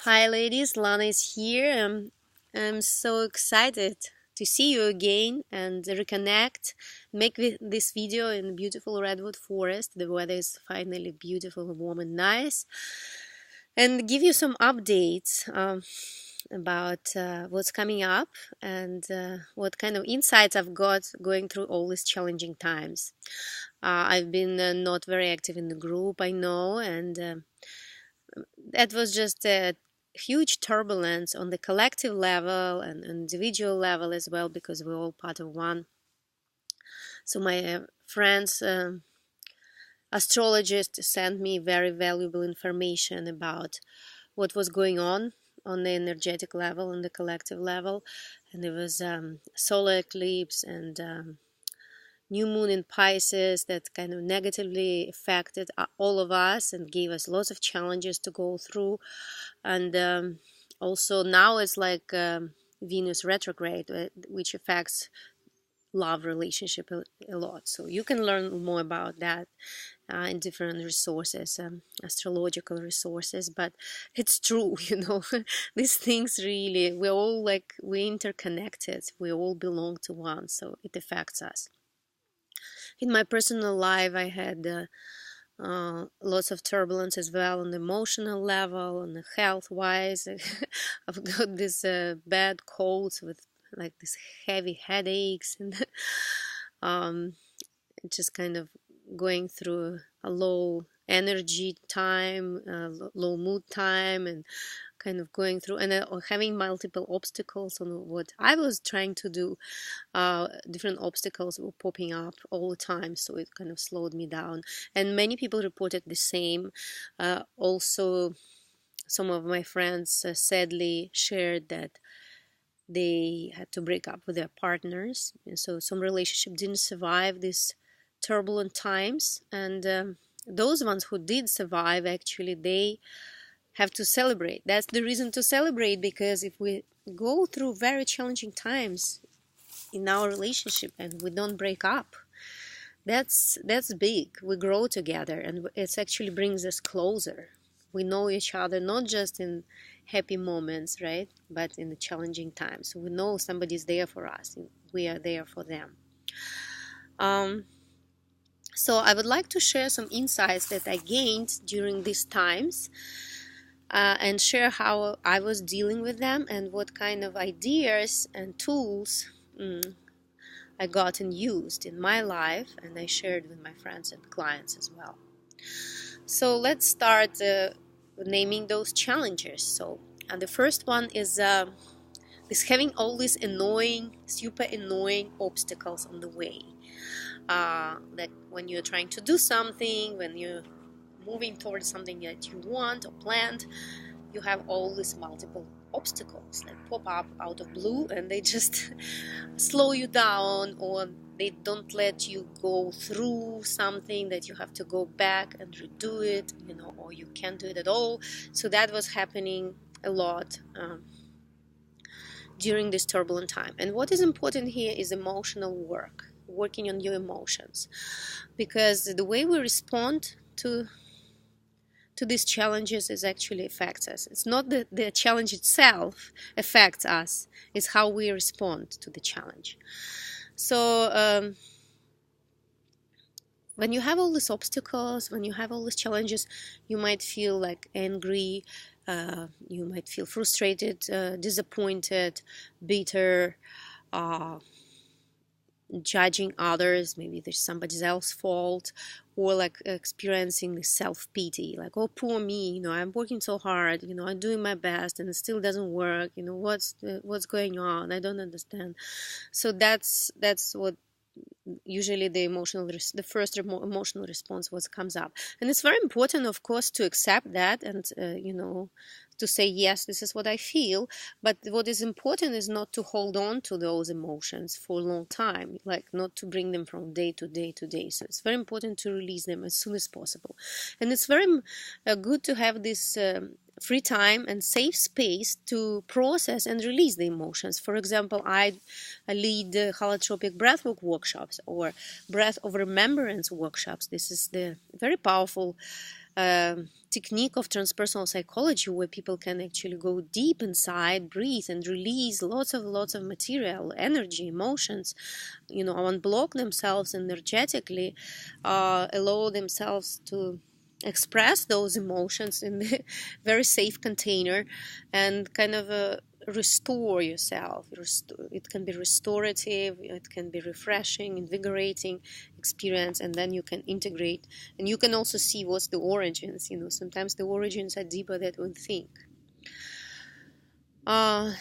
Hi ladies, Lana is here. I'm so excited to see you again and reconnect, make this video in beautiful redwood forest. The weather is finally beautiful, warm and nice, and give you some updates about what's coming up and what kind of insights I've got going through all these challenging times. I've been not very active in the group, I know, and that was just a huge turbulence on the collective level and individual level as well, because we're all part of one. So my friends, astrologist, sent me very valuable information about what was going on the energetic level, on the collective level. And there was solar eclipse and new moon in Pisces that kind of negatively affected all of us and gave us lots of challenges to go through. And also now it's like Venus retrograde, which affects love relationship a lot. So you can learn more about that in different resources, astrological resources. But it's true, these things really, we're interconnected. We all belong to one, so it affects us. In my personal life, I had lots of turbulence as well on the emotional level, on the health wise. I've got this bad colds with like these heavy headaches and just kind of going through a low energy time, low mood time, and kind of going through and having multiple obstacles on what I was trying to do. Different obstacles were popping up all the time, so it kind of slowed me down. And many people reported the same. Also, some of my friends sadly shared that they had to break up with their partners, and so some relationship didn't survive these turbulent times. And those ones who did survive, actually, they have to celebrate. That's the reason to celebrate, because if we go through very challenging times in our relationship and we don't break up, that's big. We grow together, and it actually brings us closer. We know each other not just in happy moments, right, but in the challenging times. So we know somebody's there for us, and we are there for them. So I would like to share some insights that I gained during these times, and share how I was dealing with them and what kind of ideas and tools I got and used in my life, and I shared with my friends and clients as well. So let's start naming those challenges. So the first one is this having all these super annoying obstacles on the way. Like when you're trying to do something, when you're moving towards something that you want or planned, you have all these multiple obstacles that pop up out of blue, and they just slow you down, or they don't let you go through something, that you have to go back and redo it, or you can't do it at all. So that was happening a lot during this turbulent time. And what is important here is emotional work, working on your emotions, because the way we respond to these challenges is actually affects us. It's not that the challenge itself affects us, it's how we respond to the challenge. So when you have all these obstacles, when you have all these challenges, you might feel like angry, you might feel frustrated, disappointed, bitter, judging others. Maybe there's somebody else's fault, or like experiencing self-pity, like, oh, poor me, I'm working so hard, I'm doing my best and it still doesn't work, what's going on, I don't understand. So that's what usually the first emotional response what comes up. And it's very important, of course, to accept that and to say, yes, this is what I feel. But what is important is not to hold on to those emotions for a long time, like not to bring them from day to day to day. So it's very important to release them as soon as possible. And it's very good to have this free time and safe space to process and release the emotions. For example, I lead holotropic breathwork workshops or breath of remembrance workshops. This is the very powerful technique of transpersonal psychology where people can actually go deep inside, breathe, and release lots of material, energy, emotions, unblock themselves energetically, allow themselves to express those emotions in a very safe container, and kind of restore yourself. It can be restorative, it can be refreshing, invigorating experience, and then you can integrate, and you can also see what's the origins. Sometimes the origins are deeper than we think.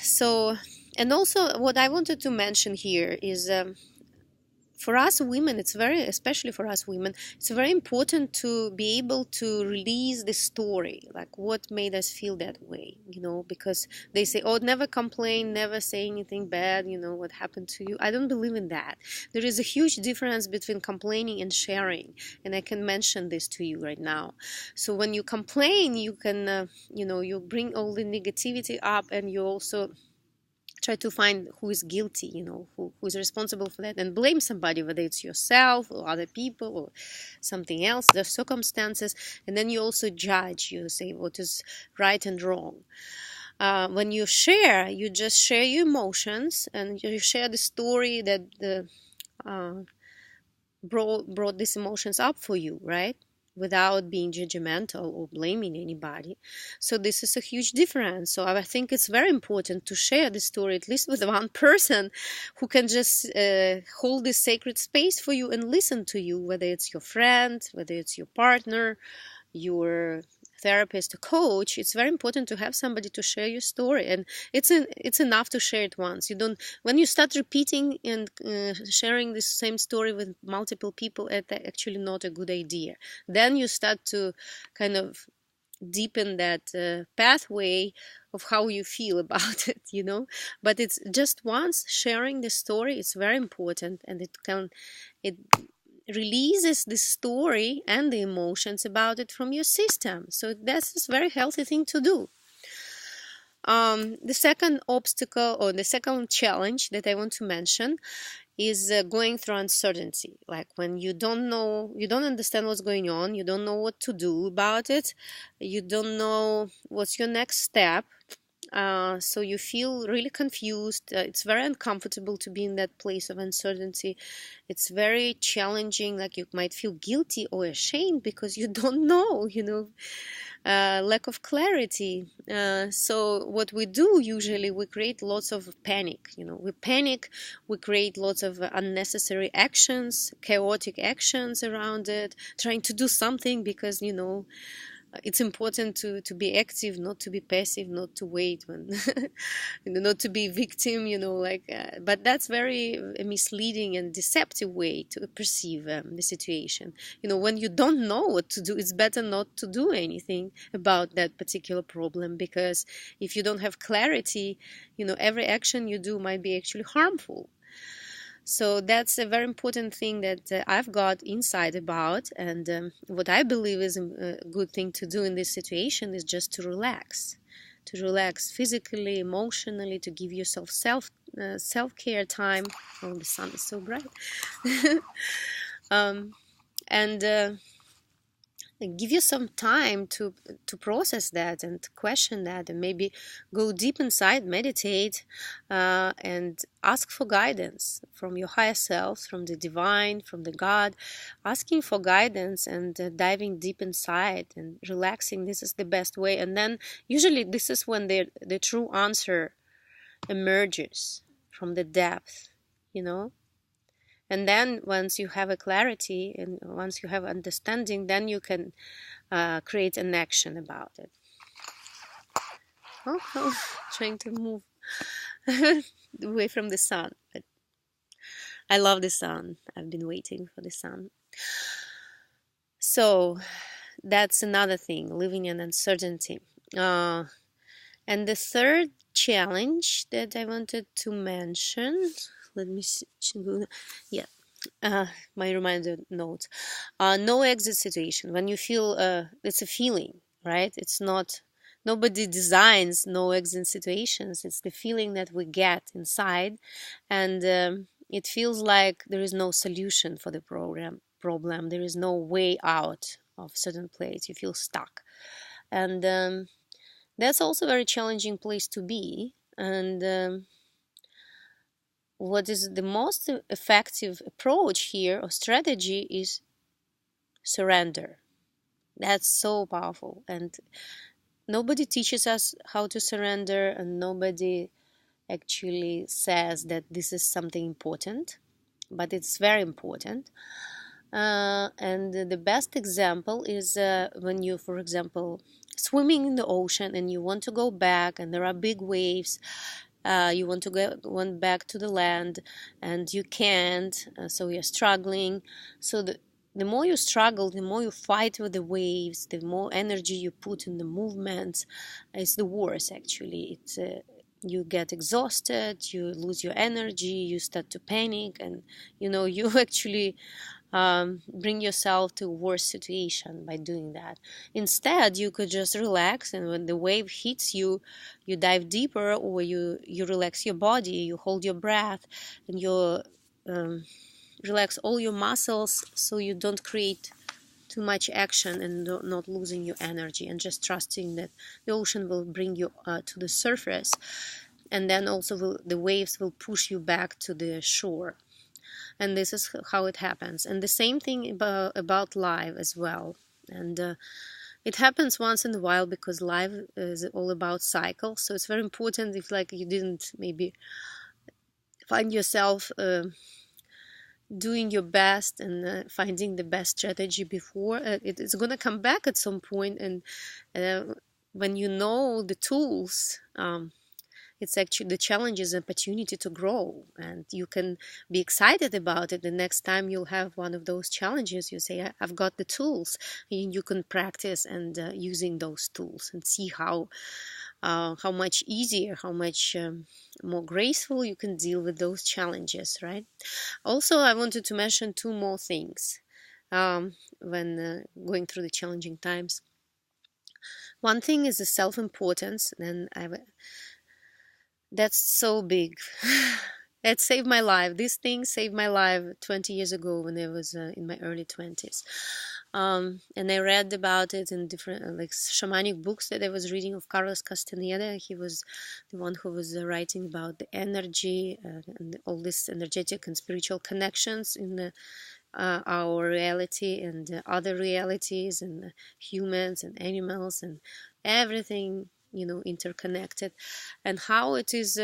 So, and also what I wanted to mention here is, for us women, especially for us women, it's very important to be able to release the story, like what made us feel that way, because they say, oh, never complain, never say anything bad, what happened to you. I don't believe in that. There is a huge difference between complaining and sharing, and I can mention this to you right now. So when you complain, you can, you bring all the negativity up, and you also try to find who is guilty, who is responsible for that, and blame somebody, whether it's yourself or other people or something else, the circumstances, and then you also judge. You say what is right and wrong. When you share, you just share your emotions, and you share the story that brought these emotions up for you, right? Without being judgmental or blaming anybody. So this is a huge difference. So I think it's very important to share the story, at least with one person who can just hold this sacred space for you and listen to you, whether it's your friend, whether it's your partner, your therapist, a coach. It's very important to have somebody to share your story, and it's enough to share it once. You don't When you start repeating and sharing the same story with multiple people, it's actually not a good idea. Then you start to kind of deepen that pathway of how you feel about it, but it's just once sharing the story. It's very important, and it releases the story and the emotions about it from your system. So that's a very healthy thing to do. The second obstacle, or the second challenge that I want to mention, is going through uncertainty. Like when you don't understand what's going on, you don't know what to do about it, you don't know what's your next step. So you feel really confused. It's very uncomfortable to be in that place of uncertainty. It's very challenging. Like you might feel guilty or ashamed because you don't know, lack of clarity. So what we do usually, we create lots of panic. We panic, we create lots of unnecessary actions, chaotic actions around it, trying to do something because, it's important to be active, not to be passive, not to wait when not to be victim, but that's very misleading and deceptive way to perceive the situation. When you don't know what to do, it's better not to do anything about that particular problem, because if you don't have clarity, every action you do might be actually harmful. So that's a very important thing that I've got insight about, and what I believe is a good thing to do in this situation is just to relax physically, emotionally, to give yourself self-care time. Oh, the sun is so bright. And give you some time to process that and question that, and maybe go deep inside, meditate, and ask for guidance from your higher self, from the divine, from the God. Asking for guidance and diving deep inside and relaxing, this is the best way. And then usually this is when the true answer emerges from the depth, and then once you have a clarity and once you have understanding, then you can create an action about it. Oh, trying to move away from the sun. But I love the sun. I've been waiting for the sun. So that's another thing, living in uncertainty. And the third challenge that I wanted to mention, let me see. Yeah. My reminder note. No exit situation. When you feel, it's a feeling, right? It's not, nobody designs no exit situations. It's the feeling that we get inside, and it feels like there is no solution for the problem. There is no way out. of a certain place. You feel stuck, and that's also a very challenging place to be. And what is the most effective approach here or strategy is surrender. That's so powerful, and nobody teaches us how to surrender, and nobody actually says that this is something important, but it's very important. And the best example is when you, for example, swimming in the ocean and you want to go back, and there are big waves. You want to go back to the land, and you can't. So you're struggling. So the more you struggle, the more you fight with the waves, the more energy you put in the movements, it's the worse actually. It's you get exhausted, you lose your energy, you start to panic, and you actually bring yourself to a worse situation by doing that. Instead, you could just relax, and when the wave hits you, you dive deeper, or you relax your body, you hold your breath, and you relax all your muscles, so you don't create too much action and not losing your energy, and just trusting that the ocean will bring you to the surface, and then also the waves will push you back to the shore. And this is how it happens. And the same thing about life as well. And it happens once in a while, because life is all about cycles. So it's very important, if like you didn't maybe find yourself doing your best and finding the best strategy before, it's going to come back at some point. And when you know the tools, it's actually the challenge is an opportunity to grow, and you can be excited about it. The next time you'll have one of those challenges, you say, I've got the tools, and you can practice and using those tools, and see how much easier, how much more graceful you can deal with those challenges, right? Also, I wanted to mention two more things when going through the challenging times. One thing is the self-importance, and that's so big. It saved my life. This thing saved my life 20 years ago when I was in my early 20s. And I read about it in different like shamanic books that I was reading of Carlos Castaneda. He was the one who was writing about the energy and all this energetic and spiritual connections in our reality and other realities, and humans and animals and everything, interconnected, and how it is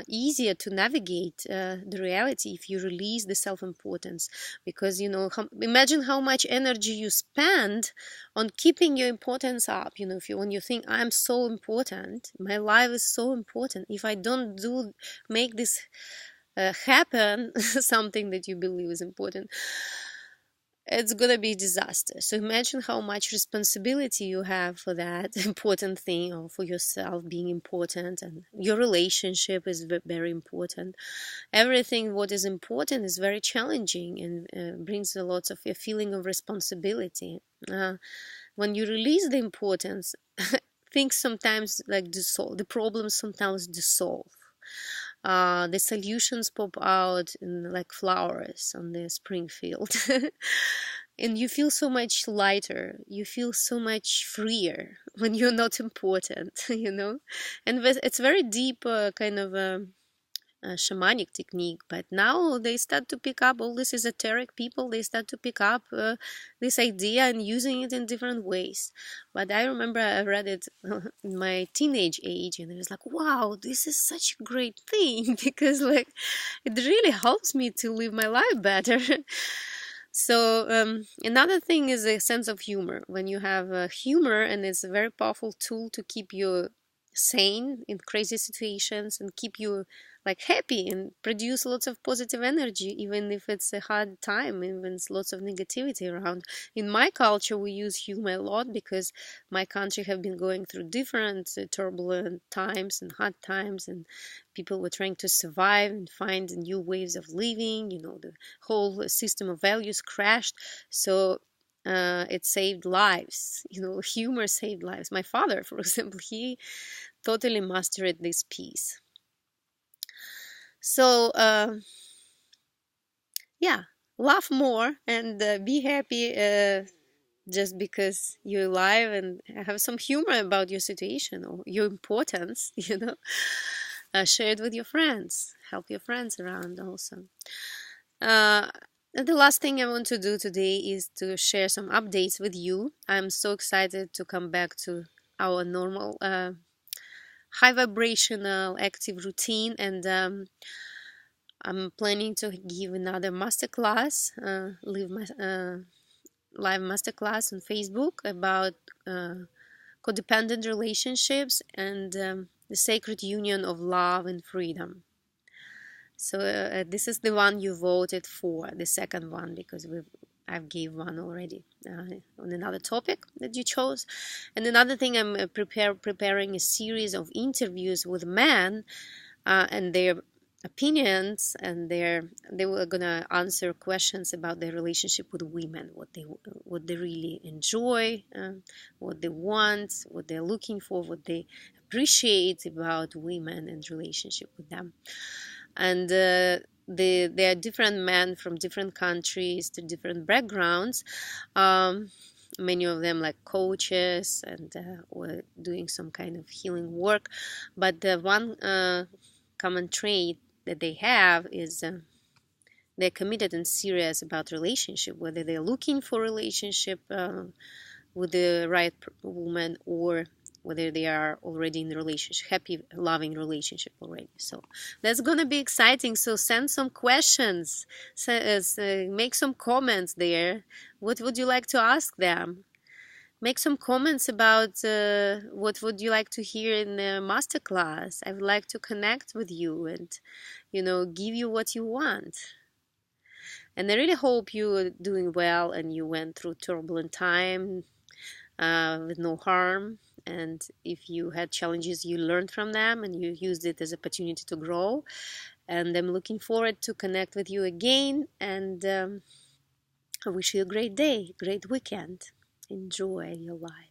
easier to navigate the reality if you release the self-importance. Because imagine how much energy you spend on keeping your importance up. When you think, I'm so important, my life is so important, if I don't make this happen, something that you believe is important, it's gonna be disaster. So imagine how much responsibility you have for that important thing, or for yourself being important, and your relationship is very important. Everything what is important is very challenging, and brings a lot of a feeling of responsibility. When you release the importance, things sometimes like dissolve, the problems sometimes dissolve. The solutions pop out like flowers on the spring field. And you feel so much lighter, you feel so much freer when you're not important. And it's very deep kind of shamanic technique, but now they start to pick up, all these esoteric people, they start to pick up this idea and using it in different ways. But I remember I read it in my teenage age, and it was like, wow, this is such a great thing, because like it really helps me to live my life better. So another thing is a sense of humor. When you have humor, and it's a very powerful tool to keep you sane in crazy situations, and keep you like happy, and produce lots of positive energy, even if it's a hard time, even it's lots of negativity around. In my culture, we use humor a lot, because my country have been going through different turbulent times and hard times, and people were trying to survive and find new ways of living. The whole system of values crashed. So it saved lives. Humor saved lives. My father, for example, he totally mastered this piece. So yeah, laugh more and be happy. just because you're alive and have some humor about your situation or your importance, share it with your friends, help your friends around also. uh, and the last thing I want to do today is to share some updates with you. I'm so excited to come back to our normal high vibrational active routine, and I'm planning to give another masterclass, live masterclass on Facebook about codependent relationships and the sacred union of love and freedom. So this is the one you voted for, the second one, because I've gave one already on another topic that you chose. And another thing, I'm preparing a series of interviews with men and their opinions, and they were gonna answer questions about their relationship with women, what they really enjoy, what they want, what they're looking for, what they appreciate about women and relationship with them. And there are different men from different countries to different backgrounds. Many of them like coaches and were doing some kind of healing work, but the one common trait that they have is they're committed and serious about relationship, whether they're looking for relationship with the right woman, or whether they are already in a relationship, happy, loving relationship already. So that's gonna be exciting. So send some questions, make some comments there. What would you like to ask them? Make some comments about what would you like to hear in the masterclass. I would like to connect with you and, give you what you want. And I really hope you're doing well and you went through turbulent time with no harm. And if you had challenges, you learned from them and you used it as an opportunity to grow. And I'm looking forward to connect with you again. And I wish you a great day, great weekend. Enjoy your life.